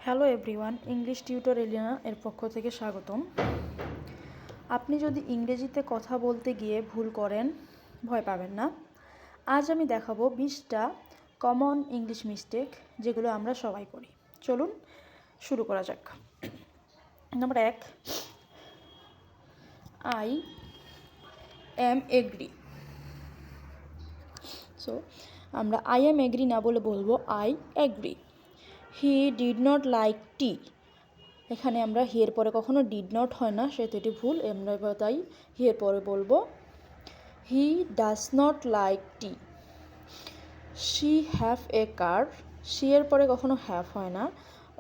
Hello everyone, English tutor এলিনা এর পক্ষ থেকে স্বাগতম। আপনি যদি ইংরেজিতে কথা বলতে গিয়ে ভুল করেন, ভয় পাবেন না। আজ আমি দেখাবো 20টা কমন ইংলিশ মিস্টেক যেগুলো আমরা সবাই করি। চলুন শুরু করা যাক। Number 1, I am agree. So আমরা আই অ্যাম এগ্রি না বলে বলবো I agree. He did not like tea. এখানে আমরা হি এর পরে কখনো ডিড নট হয় না, সেহেতু এটি ভুল। আমরা তাই হি এর পরে বলবো he does not like T. She have a car. She এর পরে কখনো হ্যাভ হয় না,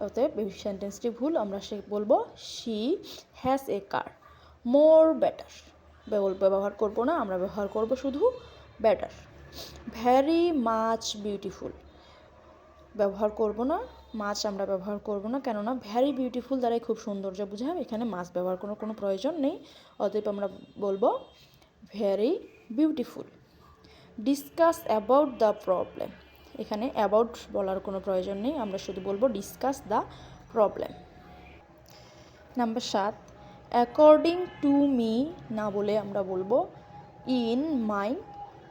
অতএব এই সেন্টেন্সটি ভুল। আমরা বলবো she has a car. More better ব্যবহার করবো না, আমরা ব্যবহার করব শুধু বেটার। ভেরি মাচ বিউটিফুল ব্যবহার করব না, মাছ আমরা ব্যবহার করব না, কেননা ভ্যারি বিউটিফুল দ্বারাই খুব সৌন্দর্য বোঝায়, এখানে মাছ ব্যবহার করার কোনো প্রয়োজন নেই। অতএব আমরা বলবো very beautiful. Discuss about the problem. এখানে অ্যাবাউট বলার কোনো প্রয়োজন নেই, আমরা শুধু বলবো discuss the problem. Number 7, according to me না বলে আমরা বলবো ইন মাই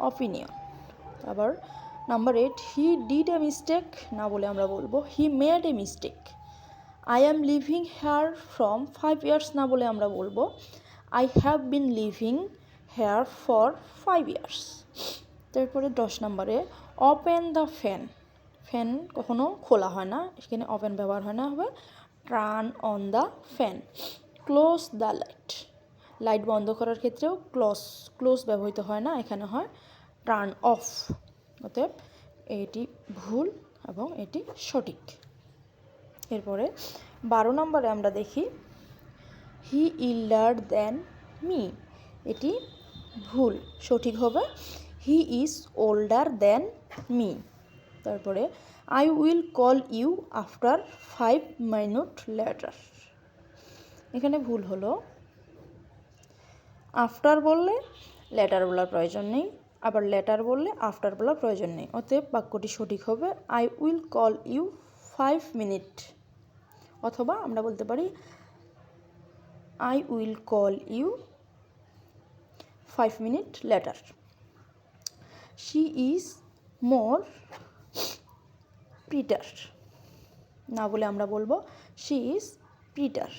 অপিনিয়ন। আবার number 8, he did a mistake না বলে আমরা বলবো he made a mistake. I am living here from 5 years না বলে আমরা বলবো I have been living here for 5 years। তারপরে 10 নম্বরে ওপেন দ্য ফ্যান। ফ্যান কখনো খোলা হয় না, এখানে ওপেন ব্যবহার হয় না, হবে turn on the fan. Close the light. Light বন্ধ করার ক্ষেত্রেও ক্লোজ ব্যবহৃত হয় না, এখানে হয় টার্ন অফ। অতএব এটি ভুল এবং এটি সঠিক। এরপরে 12 নম্বরে আমরা দেখি হি ইল্ডার দ্যান মি। এটি ভুল, সঠিক হবে he is older than me. তারপরে I will call you after 5 minutes later. এখানে ভুল হলো, আফটার বললে লেটার বলার প্রয়োজন নেই, আবার লেটার বললে আফটার বলার প্রয়োজন নেই। অতএব বাক্যটি সঠিক হবে I will call you 5 minutes, অথবা আমরা বলতে পারি I will call you 5 minutes later. She is more prettier না বলে আমরা বলবো she is prettier.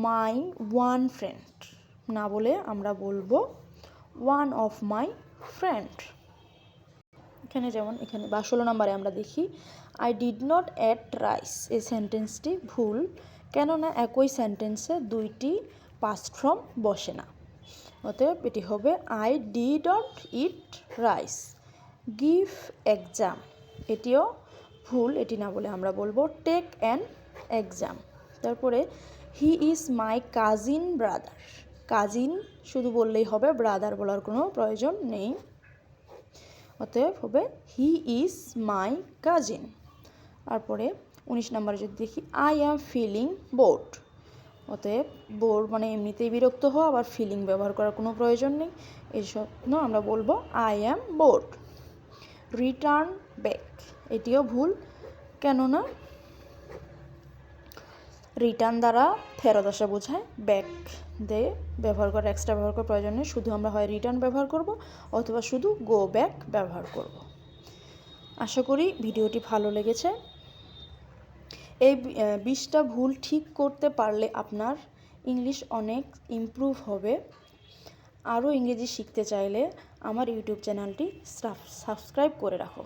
My one friend না বলে আমরা বলবো ওয়ান অফ মাই ফ্রেন্ড। এখানে 16 নম্বরে আমরা দেখি I did not add rice. এই সেন্টেন্সটি ভুল, কেননা একই সেন্টেন্সে দুইটি পাস্ট ফর্ম বসে না। অতএব এটি হবে I did not eat rice. Give exam, এটিও ভুল, এটি না বলে আমরা বলবো টেক অ্যান এক্সাম। তারপরে he is my cousin brother. Cousin শুধু বললেই হবে, ব্রাদার বলার কোনো প্রয়োজন নেই। অতএব হবে হি ইজ মাই কাজিন। তারপরে 19 নম্বরে যদি দেখি আই অ্যাম ফিলিং বোর্ড। অতএব বোর্ড মানে এমনিতেই বিরক্ত হওয়া, আবার ফিলিং ব্যবহার করার কোনো প্রয়োজন নেই, এই জন্য আমরা বলবো I am board. Return back, এটিও ভুল, কেননা রিটার্ন দ্বারা ফেরত আসা বোঝায়, ব্যাক দিয়ে ব্যবহার করা এক্সট্রা ব্যবহার করার প্রয়োজন নেই, শুধু আমরা হয় রিটার্ন ব্যবহার করব অথবা শুধু গো ব্যাক ব্যবহার করব। আশা করি ভিডিওটি ভালো লেগেছে। এই 20টা ভুল ঠিক করতে পারলে আপনার ইংলিশ অনেক ইমপ্রুভ হবে। আরও ইংরেজি শিখতে চাইলে আমার ইউটিউব চ্যানেলটি সাবস্ক্রাইব করে রাখো।